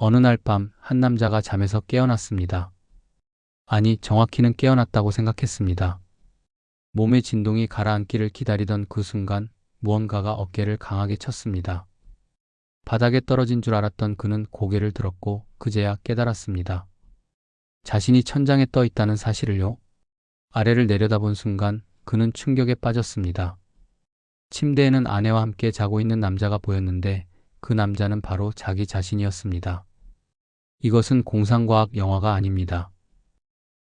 어느 날 밤 한 남자가 잠에서 깨어났습니다. 아니, 정확히는 깨어났다고 생각했습니다. 몸의 진동이 가라앉기를 기다리던 그 순간 무언가가 어깨를 강하게 쳤습니다. 바닥에 떨어진 줄 알았던 그는 고개를 들었고 그제야 깨달았습니다. 자신이 천장에 떠 있다는 사실을요. 아래를 내려다본 순간 그는 충격에 빠졌습니다. 침대에는 아내와 함께 자고 있는 남자가 보였는데 그 남자는 바로 자기 자신이었습니다. 이것은 공상과학 영화가 아닙니다.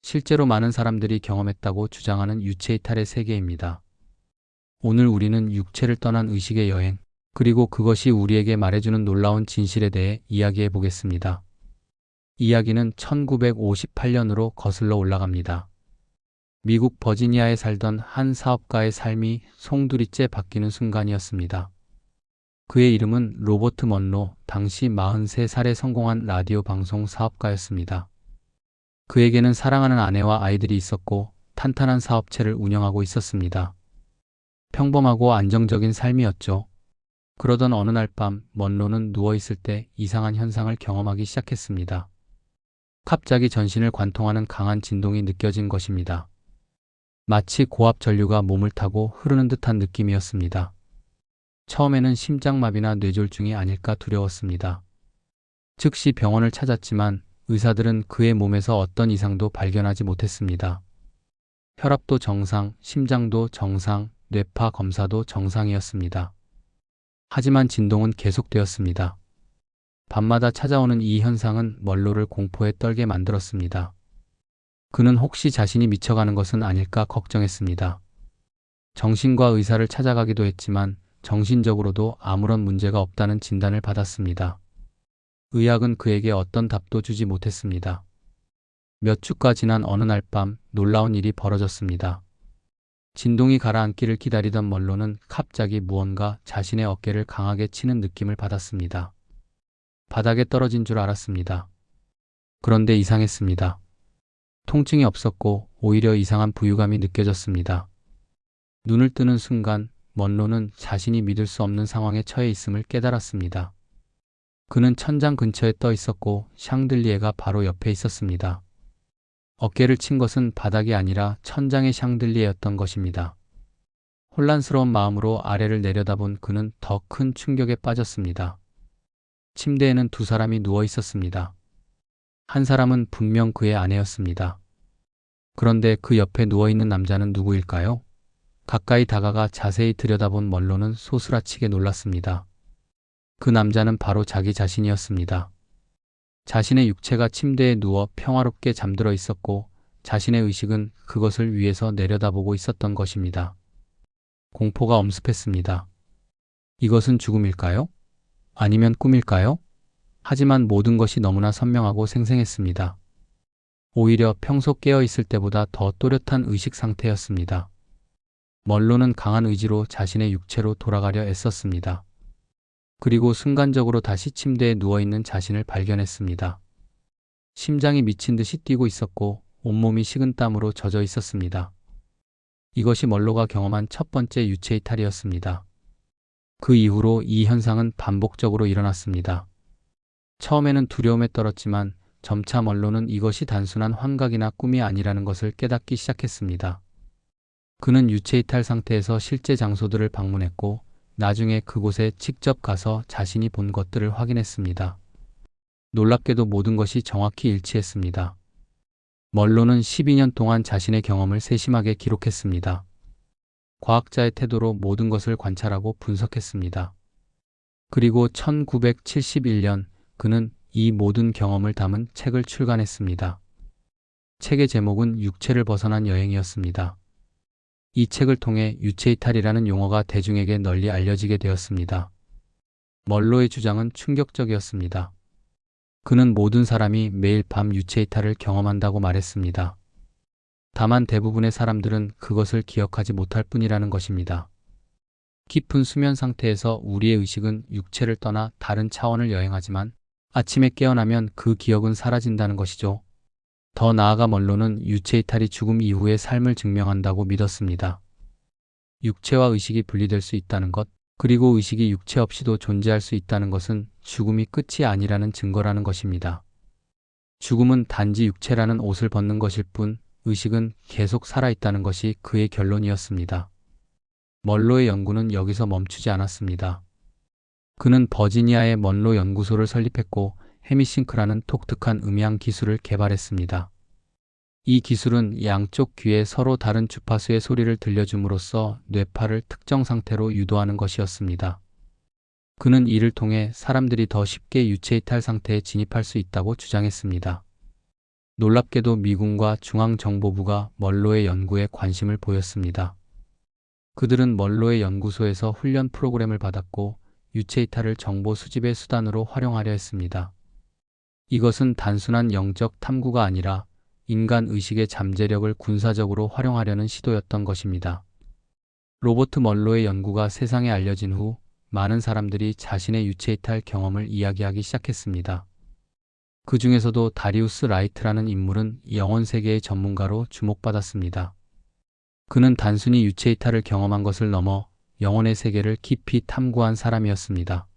실제로 많은 사람들이 경험했다고 주장하는 유체이탈의 세계입니다. 오늘 우리는 육체를 떠난 의식의 여행, 그리고 그것이 우리에게 말해주는 놀라운 진실에 대해 이야기해 보겠습니다. 이야기는 1958년으로 거슬러 올라갑니다. 미국 버지니아에 살던 한 사업가의 삶이 송두리째 바뀌는 순간이었습니다. 그의 이름은 로버트 먼로, 당시 43살에 성공한 라디오 방송 사업가였습니다. 그에게는 사랑하는 아내와 아이들이 있었고 탄탄한 사업체를 운영하고 있었습니다. 평범하고 안정적인 삶이었죠. 그러던 어느 날 밤 먼로는 누워있을 때 이상한 현상을 경험하기 시작했습니다. 갑자기 전신을 관통하는 강한 진동이 느껴진 것입니다. 마치 고압 전류가 몸을 타고 흐르는 듯한 느낌이었습니다. 처음에는 심장마비나 뇌졸중이 아닐까 두려웠습니다. 즉시 병원을 찾았지만 의사들은 그의 몸에서 어떤 이상도 발견하지 못했습니다. 혈압도 정상, 심장도 정상, 뇌파 검사도 정상이었습니다. 하지만 진동은 계속되었습니다. 밤마다 찾아오는 이 현상은 먼로를 공포에 떨게 만들었습니다. 그는 혹시 자신이 미쳐가는 것은 아닐까 걱정했습니다. 정신과 의사를 찾아가기도 했지만 정신적으로도 아무런 문제가 없다는 진단을 받았습니다. 의학은 그에게 어떤 답도 주지 못했습니다. 몇 주가 지난 어느 날 밤 놀라운 일이 벌어졌습니다. 진동이 가라앉기를 기다리던 먼로는 갑자기 무언가 자신의 어깨를 강하게 치는 느낌을 받았습니다. 바닥에 떨어진 줄 알았습니다. 그런데 이상했습니다. 통증이 없었고 오히려 이상한 부유감이 느껴졌습니다. 눈을 뜨는 순간 먼로는 자신이 믿을 수 없는 상황에 처해 있음을 깨달았습니다. 그는 천장 근처에 떠 있었고 샹들리에가 바로 옆에 있었습니다. 어깨를 친 것은 바닥이 아니라 천장의 샹들리에였던 것입니다. 혼란스러운 마음으로 아래를 내려다본 그는 더 큰 충격에 빠졌습니다. 침대에는 두 사람이 누워 있었습니다. 한 사람은 분명 그의 아내였습니다. 그런데 그 옆에 누워있는 남자는 누구일까요? 가까이 다가가 자세히 들여다본 먼로는 소스라치게 놀랐습니다. 그 남자는 바로 자기 자신이었습니다. 자신의 육체가 침대에 누워 평화롭게 잠들어 있었고 자신의 의식은 그것을 위에서 내려다보고 있었던 것입니다. 공포가 엄습했습니다. 이것은 죽음일까요? 아니면 꿈일까요? 하지만 모든 것이 너무나 선명하고 생생했습니다. 오히려 평소 깨어 있을 때보다 더 또렷한 의식 상태였습니다. 먼로는 강한 의지로 자신의 육체로 돌아가려 애썼습니다. 그리고 순간적으로 다시 침대에 누워있는 자신을 발견했습니다. 심장이 미친 듯이 뛰고 있었고 온몸이 식은땀으로 젖어 있었습니다. 이것이 먼로가 경험한 첫 번째 유체이탈이었습니다. 그 이후로 이 현상은 반복적으로 일어났습니다. 처음에는 두려움에 떨었지만 점차 먼로는 이것이 단순한 환각이나 꿈이 아니라는 것을 깨닫기 시작했습니다. 그는 유체이탈 상태에서 실제 장소들을 방문했고 나중에 그곳에 직접 가서 자신이 본 것들을 확인했습니다. 놀랍게도 모든 것이 정확히 일치했습니다. 먼로는 12년 동안 자신의 경험을 세심하게 기록했습니다. 과학자의 태도로 모든 것을 관찰하고 분석했습니다. 그리고 1971년 그는 이 모든 경험을 담은 책을 출간했습니다. 책의 제목은 육체를 벗어난 여행이었습니다. 이 책을 통해 유체이탈이라는 용어가 대중에게 널리 알려지게 되었습니다. 먼로의 주장은 충격적이었습니다. 그는 모든 사람이 매일 밤 유체이탈을 경험한다고 말했습니다. 다만 대부분의 사람들은 그것을 기억하지 못할 뿐이라는 것입니다. 깊은 수면 상태에서 우리의 의식은 육체를 떠나 다른 차원을 여행하지만 아침에 깨어나면 그 기억은 사라진다는 것이죠. 더 나아가 먼로는 유체이탈이 죽음 이후의 삶을 증명한다고 믿었습니다. 육체와 의식이 분리될 수 있다는 것, 그리고 의식이 육체 없이도 존재할 수 있다는 것은 죽음이 끝이 아니라는 증거라는 것입니다. 죽음은 단지 육체라는 옷을 벗는 것일 뿐 의식은 계속 살아있다는 것이 그의 결론이었습니다. 먼로의 연구는 여기서 멈추지 않았습니다. 그는 버지니아의 먼로 연구소를 설립했고 헤미싱크라는 독특한 음향 기술을 개발했습니다. 이 기술은 양쪽 귀에 서로 다른 주파수의 소리를 들려줌으로써 뇌파를 특정 상태로 유도하는 것이었습니다. 그는 이를 통해 사람들이 더 쉽게 유체이탈 상태에 진입할 수 있다고 주장했습니다. 놀랍게도 미군과 중앙정보부가 먼로의 연구에 관심을 보였습니다. 그들은 먼로의 연구소에서 훈련 프로그램을 받았고 유체이탈을 정보 수집의 수단으로 활용하려 했습니다. 이것은 단순한 영적 탐구가 아니라 인간 의식의 잠재력을 군사적으로 활용하려는 시도였던 것입니다. 로버트 먼로의 연구가 세상에 알려진 후 많은 사람들이 자신의 유체이탈 경험을 이야기하기 시작했습니다. 그 중에서도 다리우스 라이트라는 인물은 영혼 세계의 전문가로 주목받았습니다. 그는 단순히 유체이탈을 경험한 것을 넘어 영혼의 세계를 깊이 탐구한 사람이었습니다.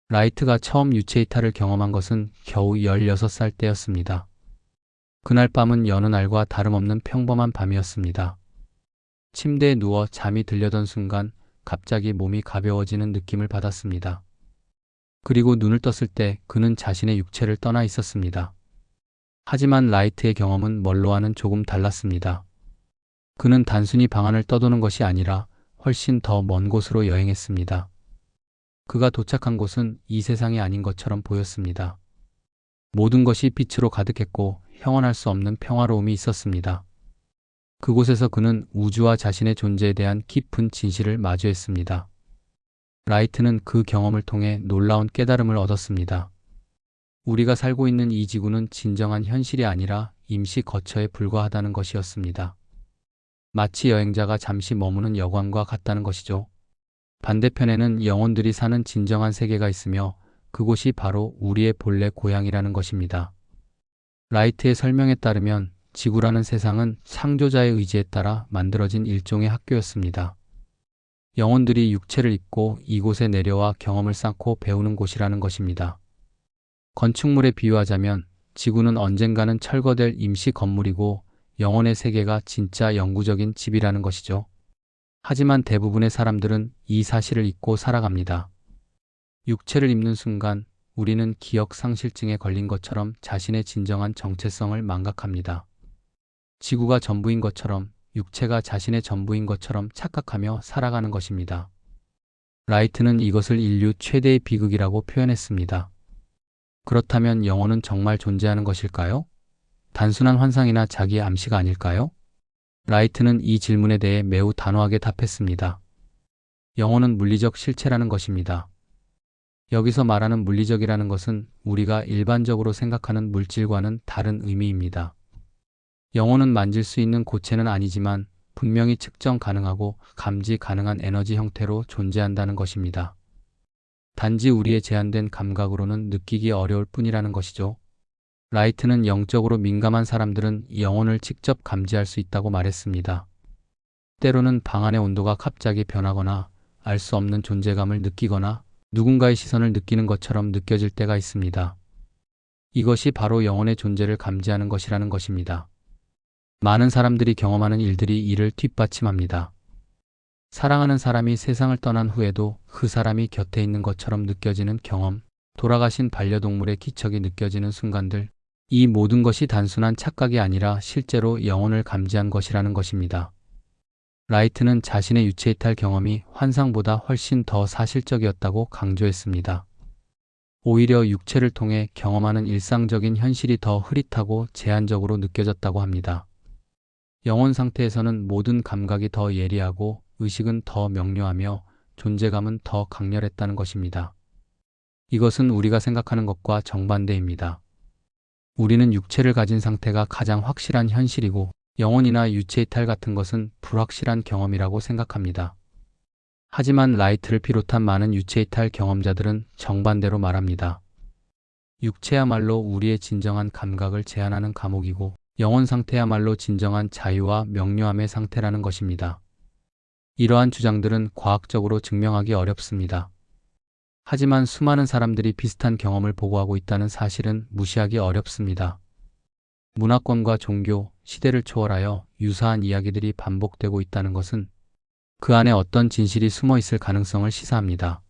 라이트가 처음 유체이탈을 경험한 것은 겨우 16살 때였습니다. 그날 밤은 여느 날과 다름없는 평범한 밤이었습니다. 침대에 누워 잠이 들려던 순간 갑자기 몸이 가벼워지는 느낌을 받았습니다. 그리고 눈을 떴을 때 그는 자신의 육체를 떠나 있었습니다. 하지만 라이트의 경험은 먼로와는 조금 달랐습니다. 그는 단순히 방안을 떠도는 것이 아니라 훨씬 더 먼 곳으로 여행했습니다. 그가 도착한 곳은 이 세상이 아닌 것처럼 보였습니다. 모든 것이 빛으로 가득했고 형언할 수 없는 평화로움이 있었습니다. 그곳에서 그는 우주와 자신의 존재에 대한 깊은 진실을 마주했습니다. 라이트는 그 경험을 통해 놀라운 깨달음을 얻었습니다. 우리가 살고 있는 이 지구는 진정한 현실이 아니라 임시 거처에 불과하다는 것이었습니다. 마치 여행자가 잠시 머무는 여관과 같다는 것이죠. 반대편에는 영혼들이 사는 진정한 세계가 있으며 그곳이 바로 우리의 본래 고향이라는 것입니다. 라이트의 설명에 따르면 지구라는 세상은 창조자의 의지에 따라 만들어진 일종의 학교였습니다. 영혼들이 육체를 입고 이곳에 내려와 경험을 쌓고 배우는 곳이라는 것입니다. 건축물에 비유하자면 지구는 언젠가는 철거될 임시 건물이고 영혼의 세계가 진짜 영구적인 집이라는 것이죠. 하지만 대부분의 사람들은 이 사실을 잊고 살아갑니다. 육체를 입는 순간 우리는 기억 상실증에 걸린 것처럼 자신의 진정한 정체성을 망각합니다. 지구가 전부인 것처럼 육체가 자신의 전부인 것처럼 착각하며 살아가는 것입니다. 라이트는 이것을 인류 최대의 비극이라고 표현했습니다. 그렇다면 영혼은 정말 존재하는 것일까요? 단순한 환상이나 자기의 암시가 아닐까요? 라이트는 이 질문에 대해 매우 단호하게 답했습니다. 영혼은 물리적 실체라는 것입니다. 여기서 말하는 물리적이라는 것은 우리가 일반적으로 생각하는 물질과는 다른 의미입니다. 영혼은 만질 수 있는 고체는 아니지만 분명히 측정 가능하고 감지 가능한 에너지 형태로 존재한다는 것입니다. 단지 우리의 제한된 감각으로는 느끼기 어려울 뿐이라는 것이죠. 라이트는 영적으로 민감한 사람들은 영혼을 직접 감지할 수 있다고 말했습니다. 때로는 방 안의 온도가 갑자기 변하거나 알 수 없는 존재감을 느끼거나 누군가의 시선을 느끼는 것처럼 느껴질 때가 있습니다. 이것이 바로 영혼의 존재를 감지하는 것이라는 것입니다. 많은 사람들이 경험하는 일들이 이를 뒷받침합니다. 사랑하는 사람이 세상을 떠난 후에도 그 사람이 곁에 있는 것처럼 느껴지는 경험, 돌아가신 반려동물의 기척이 느껴지는 순간들, 이 모든 것이 단순한 착각이 아니라 실제로 영혼을 감지한 것이라는 것입니다. 라이트는 자신의 유체이탈 경험이 환상보다 훨씬 더 사실적이었다고 강조했습니다. 오히려 육체를 통해 경험하는 일상적인 현실이 더 흐릿하고 제한적으로 느껴졌다고 합니다. 영혼 상태에서는 모든 감각이 더 예리하고 의식은 더 명료하며 존재감은 더 강렬했다는 것입니다. 이것은 우리가 생각하는 것과 정반대입니다. 우리는 육체를 가진 상태가 가장 확실한 현실이고 영혼이나 유체이탈 같은 것은 불확실한 경험이라고 생각합니다. 하지만 라이트를 비롯한 많은 유체이탈 경험자들은 정반대로 말합니다. 육체야말로 우리의 진정한 감각을 제한하는 감옥이고 영혼 상태야말로 진정한 자유와 명료함의 상태라는 것입니다. 이러한 주장들은 과학적으로 증명하기 어렵습니다. 하지만 수많은 사람들이 비슷한 경험을 보고하고 있다는 사실은 무시하기 어렵습니다. 문화권과 종교, 시대를 초월하여 유사한 이야기들이 반복되고 있다는 것은 그 안에 어떤 진실이 숨어 있을 가능성을 시사합니다.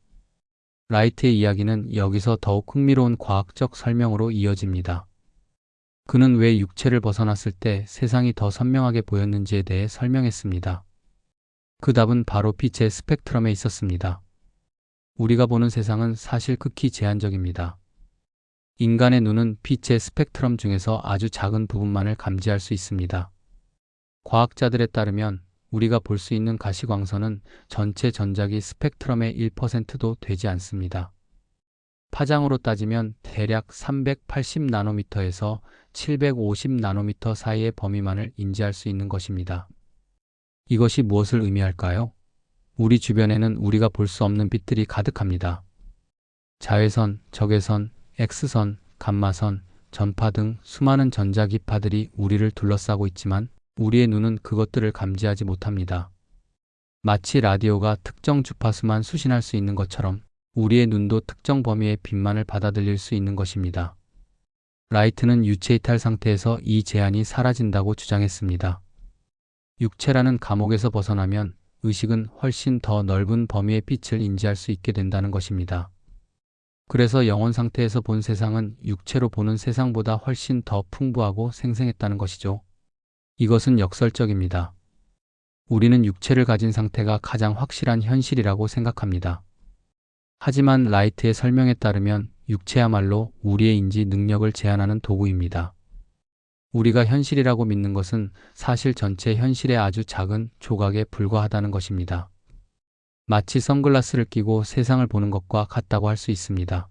라이트의 이야기는 여기서 더욱 흥미로운 과학적 설명으로 이어집니다. 그는 왜 육체를 벗어났을 때 세상이 더 선명하게 보였는지에 대해 설명했습니다. 그 답은 바로 빛의 스펙트럼에 있었습니다. 우리가 보는 세상은 사실 극히 제한적입니다. 인간의 눈은 빛의 스펙트럼 중에서 아주 작은 부분만을 감지할 수 있습니다. 과학자들에 따르면 우리가 볼 수 있는 가시광선은 전체 전자기 스펙트럼의 1%도 되지 않습니다. 파장으로 따지면 대략 380나노미터에서 750나노미터 사이의 범위만을 인지할 수 있는 것입니다. 이것이 무엇을 의미할까요? 우리 주변에는 우리가 볼 수 없는 빛들이 가득합니다. 자외선, 적외선, X선, 감마선, 전파 등 수많은 전자기파들이 우리를 둘러싸고 있지만 우리의 눈은 그것들을 감지하지 못합니다. 마치 라디오가 특정 주파수만 수신할 수 있는 것처럼 우리의 눈도 특정 범위의 빛만을 받아들일 수 있는 것입니다. 라이트는 유체이탈 상태에서 이 제한이 사라진다고 주장했습니다. 육체라는 감옥에서 벗어나면 의식은 훨씬 더 넓은 범위의 빛을 인지할 수 있게 된다는 것입니다. 그래서 영혼 상태에서 본 세상은 육체로 보는 세상보다 훨씬 더 풍부하고 생생했다는 것이죠. 이것은 역설적입니다. 우리는 육체를 가진 상태가 가장 확실한 현실이라고 생각합니다. 하지만 라이트의 설명에 따르면 육체야말로 우리의 인지 능력을 제한하는 도구입니다. 우리가 현실이라고 믿는 것은 사실 전체 현실의 아주 작은 조각에 불과하다는 것입니다. 마치 선글라스를 끼고 세상을 보는 것과 같다고 할 수 있습니다.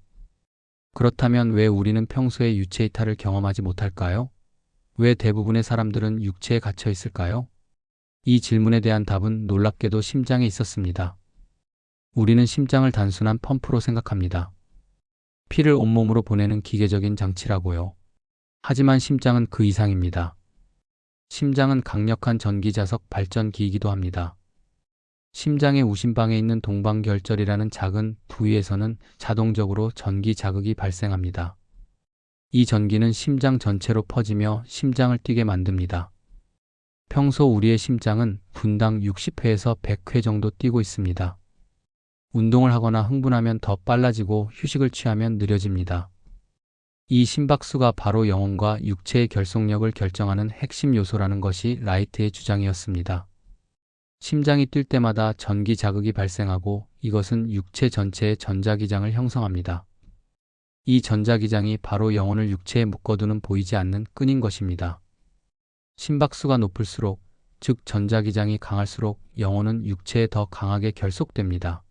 그렇다면 왜 우리는 평소에 유체이탈을 경험하지 못할까요? 왜 대부분의 사람들은 육체에 갇혀 있을까요? 이 질문에 대한 답은 놀랍게도 심장에 있었습니다. 우리는 심장을 단순한 펌프로 생각합니다. 피를 온몸으로 보내는 기계적인 장치라고요. 하지만 심장은 그 이상입니다. 심장은 강력한 전기자석 발전기이기도 합니다. 심장의 우심방에 있는 동방결절이라는 작은 부위에서는 자동적으로 전기 자극이 발생합니다. 이 전기는 심장 전체로 퍼지며 심장을 뛰게 만듭니다. 평소 우리의 심장은 분당 60회에서 100회 정도 뛰고 있습니다. 운동을 하거나 흥분하면 더 빨라지고 휴식을 취하면 느려집니다. 이 심박수가 바로 영혼과 육체의 결속력을 결정하는 핵심 요소라는 것이 라이트의 주장이었습니다. 심장이 뛸 때마다 전기 자극이 발생하고 이것은 육체 전체의 전자기장을 형성합니다. 이 전자기장이 바로 영혼을 육체에 묶어두는 보이지 않는 끈인 것입니다. 심박수가 높을수록, 즉 전자기장이 강할수록 영혼은 육체에 더 강하게 결속됩니다.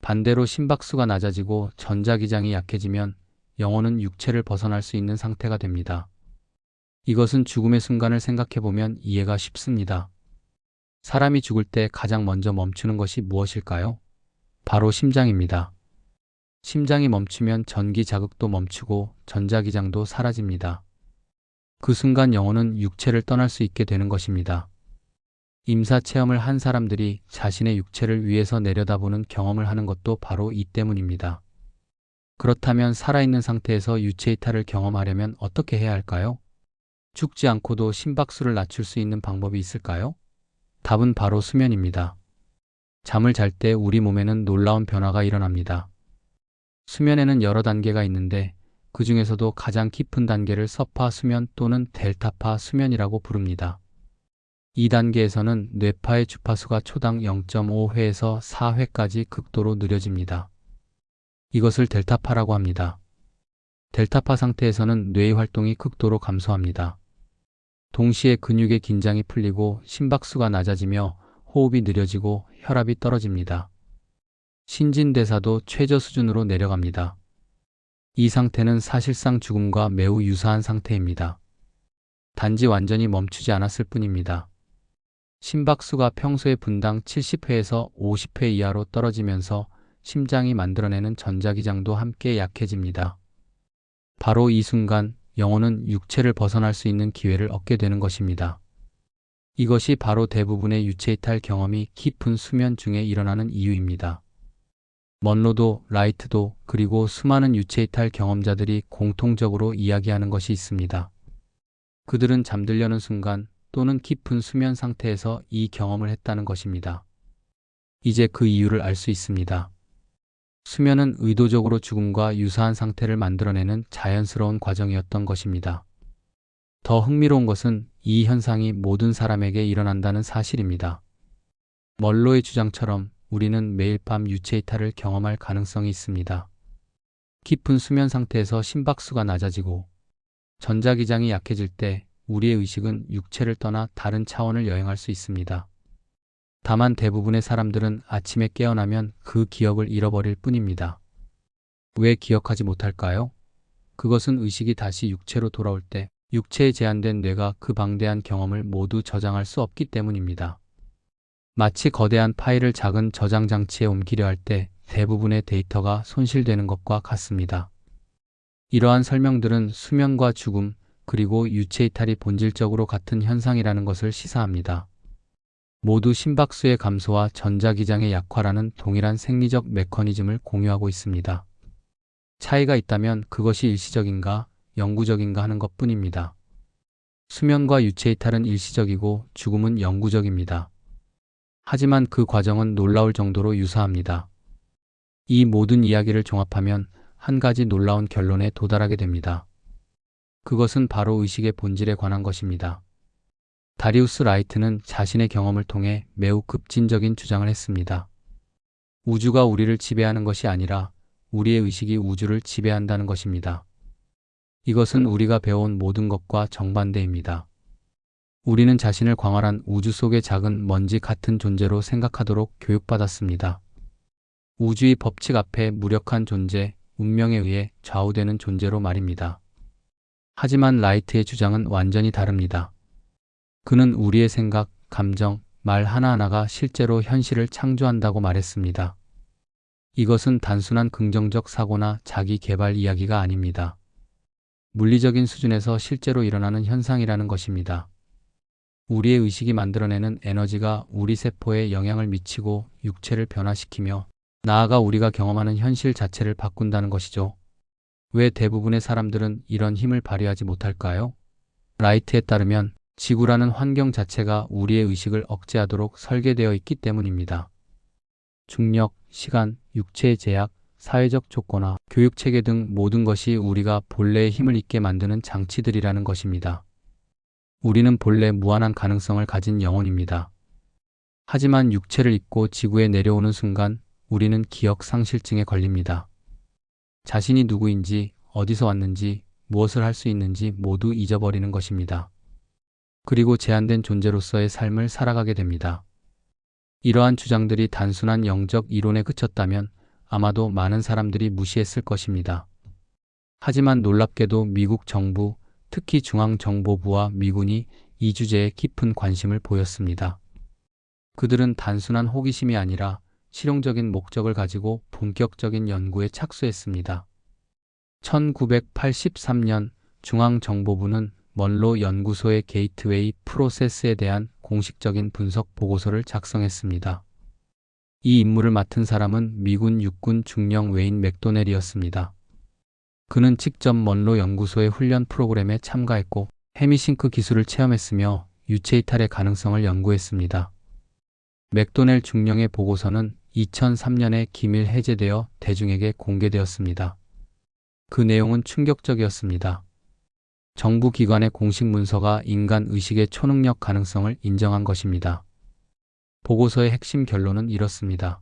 반대로 심박수가 낮아지고 전자기장이 약해지면 영혼은 육체를 벗어날 수 있는 상태가 됩니다. 이것은 죽음의 순간을 생각해보면 이해가 쉽습니다. 사람이 죽을 때 가장 먼저 멈추는 것이 무엇일까요? 바로 심장입니다. 심장이 멈추면 전기 자극도 멈추고 전자기장도 사라집니다. 그 순간 영혼은 육체를 떠날 수 있게 되는 것입니다. 임사 체험을 한 사람들이 자신의 육체를 위에서 내려다보는 경험을 하는 것도 바로 이 때문입니다. 그렇다면 살아있는 상태에서 유체이탈을 경험하려면 어떻게 해야 할까요? 죽지 않고도 심박수를 낮출 수 있는 방법이 있을까요? 답은 바로 수면입니다. 잠을 잘 때 우리 몸에는 놀라운 변화가 일어납니다. 수면에는 여러 단계가 있는데 그 중에서도 가장 깊은 단계를 서파 수면 또는 델타파 수면이라고 부릅니다. 이 단계에서는 뇌파의 주파수가 초당 0.5회에서 4회까지 극도로 느려집니다. 이것을 델타파라고 합니다. 델타파 상태에서는 뇌의 활동이 극도로 감소합니다. 동시에 근육의 긴장이 풀리고 심박수가 낮아지며 호흡이 느려지고 혈압이 떨어집니다. 신진대사도 최저 수준으로 내려갑니다. 이 상태는 사실상 죽음과 매우 유사한 상태입니다. 단지 완전히 멈추지 않았을 뿐입니다. 심박수가 평소의 분당 70회에서 50회 이하로 떨어지면서 심장이 만들어내는 전자기장도 함께 약해집니다. 바로 이 순간 영혼은 육체를 벗어날 수 있는 기회를 얻게 되는 것입니다. 이것이 바로 대부분의 유체이탈 경험이 깊은 수면 중에 일어나는 이유입니다. 먼로도, 라이트도, 그리고 수많은 유체이탈 경험자들이 공통적으로 이야기하는 것이 있습니다. 그들은 잠들려는 순간 또는 깊은 수면 상태에서 이 경험을 했다는 것입니다. 이제 그 이유를 알 수 있습니다. 수면은 의도적으로 죽음과 유사한 상태를 만들어내는 자연스러운 과정이었던 것입니다. 더 흥미로운 것은 이 현상이 모든 사람에게 일어난다는 사실입니다. 멀로의 주장처럼 우리는 매일 밤 유체이탈을 경험할 가능성이 있습니다. 깊은 수면 상태에서 심박수가 낮아지고 전자기장이 약해질 때 우리의 의식은 육체를 떠나 다른 차원을 여행할 수 있습니다. 다만 대부분의 사람들은 아침에 깨어나면 그 기억을 잃어버릴 뿐입니다. 왜 기억하지 못할까요? 그것은 의식이 다시 육체로 돌아올 때 육체에 제한된 뇌가 그 방대한 경험을 모두 저장할 수 없기 때문입니다. 마치 거대한 파일을 작은 저장 장치에 옮기려 할 때 대부분의 데이터가 손실되는 것과 같습니다. 이러한 설명들은 수면과 죽음, 그리고 유체이탈이 본질적으로 같은 현상이라는 것을 시사합니다. 모두 심박수의 감소와 전자기장의 약화라는 동일한 생리적 메커니즘을 공유하고 있습니다. 차이가 있다면 그것이 일시적인가, 영구적인가 하는 것뿐입니다. 수면과 유체이탈은 일시적이고 죽음은 영구적입니다. 하지만 그 과정은 놀라울 정도로 유사합니다. 이 모든 이야기를 종합하면 한 가지 놀라운 결론에 도달하게 됩니다. 그것은 바로 의식의 본질에 관한 것입니다. 다리우스 라이트는 자신의 경험을 통해 매우 급진적인 주장을 했습니다. 우주가 우리를 지배하는 것이 아니라 우리의 의식이 우주를 지배한다는 것입니다. 이것은 우리가 배워온 모든 것과 정반대입니다. 우리는 자신을 광활한 우주 속의 작은 먼지 같은 존재로 생각하도록 교육받았습니다. 우주의 법칙 앞에 무력한 존재, 운명에 의해 좌우되는 존재로 말입니다. 하지만 라이트의 주장은 완전히 다릅니다. 그는 우리의 생각, 감정, 말 하나하나가 실제로 현실을 창조한다고 말했습니다. 이것은 단순한 긍정적 사고나 자기 개발 이야기가 아닙니다. 물리적인 수준에서 실제로 일어나는 현상이라는 것입니다. 우리의 의식이 만들어내는 에너지가 우리 세포에 영향을 미치고 육체를 변화시키며 나아가 우리가 경험하는 현실 자체를 바꾼다는 것이죠. 왜 대부분의 사람들은 이런 힘을 발휘하지 못할까요? 라이트에 따르면 지구라는 환경 자체가 우리의 의식을 억제하도록 설계되어 있기 때문입니다. 중력, 시간, 육체의 제약, 사회적 조건화, 교육체계 등 모든 것이 우리가 본래의 힘을 잊게 만드는 장치들이라는 것입니다. 우리는 본래 무한한 가능성을 가진 영혼입니다. 하지만 육체를 잊고 지구에 내려오는 순간 우리는 기억 상실증에 걸립니다. 자신이 누구인지, 어디서 왔는지, 무엇을 할 수 있는지 모두 잊어버리는 것입니다. 그리고 제한된 존재로서의 삶을 살아가게 됩니다. 이러한 주장들이 단순한 영적 이론에 그쳤다면 아마도 많은 사람들이 무시했을 것입니다. 하지만 놀랍게도 미국 정부, 특히 중앙정보부와 미군이 이 주제에 깊은 관심을 보였습니다. 그들은 단순한 호기심이 아니라 실용적인 목적을 가지고 본격적인 연구에 착수했습니다. 1983년 중앙정보부는 먼로 연구소의 게이트웨이 프로세스에 대한 공식적인 분석 보고서를 작성했습니다. 이 임무를 맡은 사람은 미군 육군 중령 웨인 맥도넬이었습니다. 그는 직접 먼로 연구소의 훈련 프로그램에 참가했고 헤미싱크 기술을 체험했으며 유체이탈의 가능성을 연구했습니다. 맥도넬 중령의 보고서는 2003년에 기밀 해제되어 대중에게 공개되었습니다. 그 내용은 충격적이었습니다. 정부 기관의 공식 문서가 인간 의식의 초능력 가능성을 인정한 것입니다. 보고서의 핵심 결론은 이렇습니다.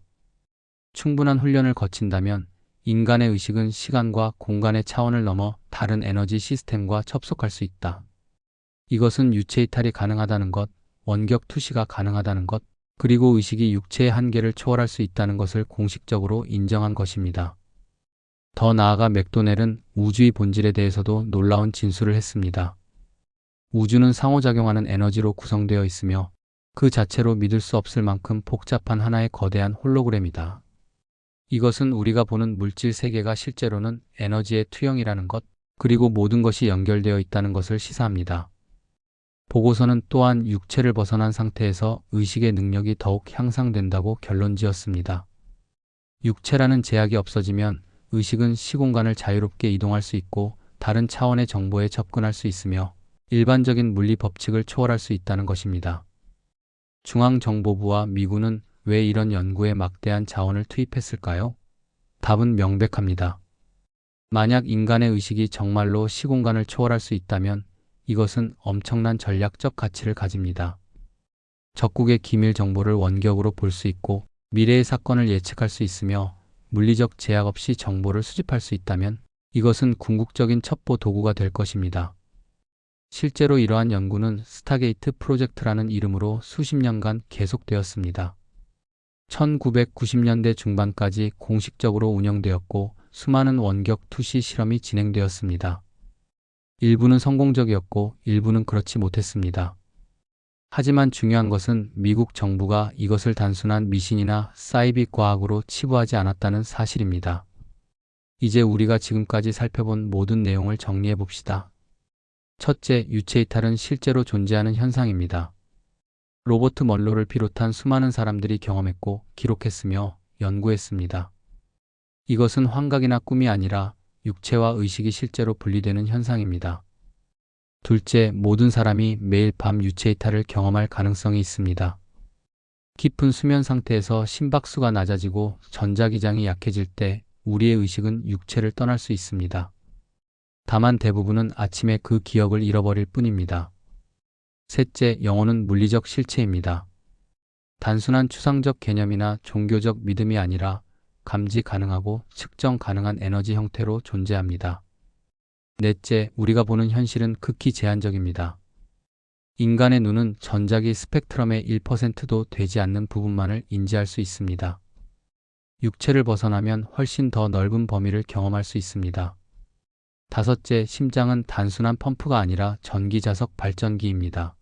충분한 훈련을 거친다면 인간의 의식은 시간과 공간의 차원을 넘어 다른 에너지 시스템과 접속할 수 있다. 이것은 유체이탈이 가능하다는 것, 원격 투시가 가능하다는 것, 그리고 의식이 육체의 한계를 초월할 수 있다는 것을 공식적으로 인정한 것입니다. 더 나아가 맥도넬은 우주의 본질에 대해서도 놀라운 진술을 했습니다. 우주는 상호작용하는 에너지로 구성되어 있으며 그 자체로 믿을 수 없을 만큼 복잡한 하나의 거대한 홀로그램이다. 이것은 우리가 보는 물질 세계가 실제로는 에너지의 투영이라는 것, 그리고 모든 것이 연결되어 있다는 것을 시사합니다. 보고서는 또한 육체를 벗어난 상태에서 의식의 능력이 더욱 향상된다고 결론지었습니다. 육체라는 제약이 없어지면 의식은 시공간을 자유롭게 이동할 수 있고 다른 차원의 정보에 접근할 수 있으며 일반적인 물리 법칙을 초월할 수 있다는 것입니다. 중앙정보부와 미군은 왜 이런 연구에 막대한 자원을 투입했을까요? 답은 명백합니다. 만약 인간의 의식이 정말로 시공간을 초월할 수 있다면 이것은 엄청난 전략적 가치를 가집니다. 적국의 기밀 정보를 원격으로 볼 수 있고 미래의 사건을 예측할 수 있으며 물리적 제약 없이 정보를 수집할 수 있다면 이것은 궁극적인 첩보 도구가 될 것입니다. 실제로 이러한 연구는 스타게이트 프로젝트라는 이름으로 수십 년간 계속되었습니다. 1990년대 중반까지 공식적으로 운영되었고 수많은 원격 투시 실험이 진행되었습니다. 일부는 성공적이었고 일부는 그렇지 못했습니다. 하지만 중요한 것은 미국 정부가 이것을 단순한 미신이나 사이비 과학으로 치부하지 않았다는 사실입니다. 이제 우리가 지금까지 살펴본 모든 내용을 정리해 봅시다. 첫째, 유체 이탈은 실제로 존재하는 현상입니다. 로버트 먼로를 비롯한 수많은 사람들이 경험했고 기록했으며 연구했습니다. 이것은 환각이나 꿈이 아니라 육체와 의식이 실제로 분리되는 현상입니다. 둘째, 모든 사람이 매일 밤 유체 이탈을 경험할 가능성이 있습니다. 깊은 수면 상태에서 심박수가 낮아지고 전자기장이 약해질 때 우리의 의식은 육체를 떠날 수 있습니다. 다만 대부분은 아침에 그 기억을 잃어버릴 뿐입니다. 셋째, 영혼은 물리적 실체입니다. 단순한 추상적 개념이나 종교적 믿음이 아니라 감지 가능하고 측정 가능한 에너지 형태로 존재합니다. 넷째, 우리가 보는 현실은 극히 제한적입니다. 인간의 눈은 전자기 스펙트럼의 1%도 되지 않는 부분만을 인지할 수 있습니다. 육체를 벗어나면 훨씬 더 넓은 범위를 경험할 수 있습니다. 다섯째, 심장은 단순한 펌프가 아니라 전기자석 발전기입니다.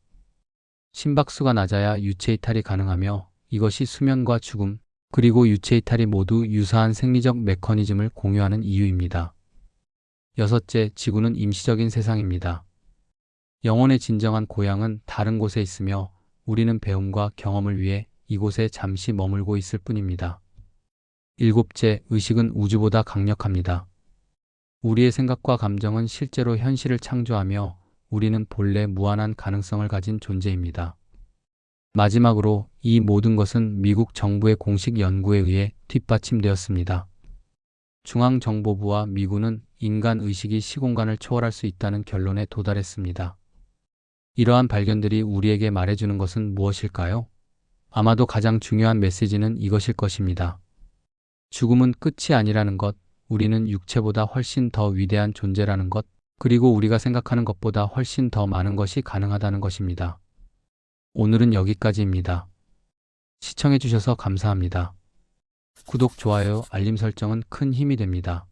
심박수가 낮아야 유체 이탈이 가능하며 이것이 수면과 죽음, 그리고 유체 이탈이 모두 유사한 생리적 메커니즘을 공유하는 이유입니다. 여섯째, 지구는 임시적인 세상입니다. 영혼의 진정한 고향은 다른 곳에 있으며 우리는 배움과 경험을 위해 이곳에 잠시 머물고 있을 뿐입니다. 일곱째, 의식은 우주보다 강력합니다. 우리의 생각과 감정은 실제로 현실을 창조하며 우리는 본래 무한한 가능성을 가진 존재입니다. 마지막으로 이 모든 것은 미국 정부의 공식 연구에 의해 뒷받침되었습니다. 중앙정보부와 미군은 인간 의식이 시공간을 초월할 수 있다는 결론에 도달했습니다. 이러한 발견들이 우리에게 말해주는 것은 무엇일까요? 아마도 가장 중요한 메시지는 이것일 것입니다. 죽음은 끝이 아니라는 것, 우리는 육체보다 훨씬 더 위대한 존재라는 것, 그리고 우리가 생각하는 것보다 훨씬 더 많은 것이 가능하다는 것입니다. 오늘은 여기까지입니다. 시청해주셔서 감사합니다. 구독, 좋아요, 알림 설정은 큰 힘이 됩니다.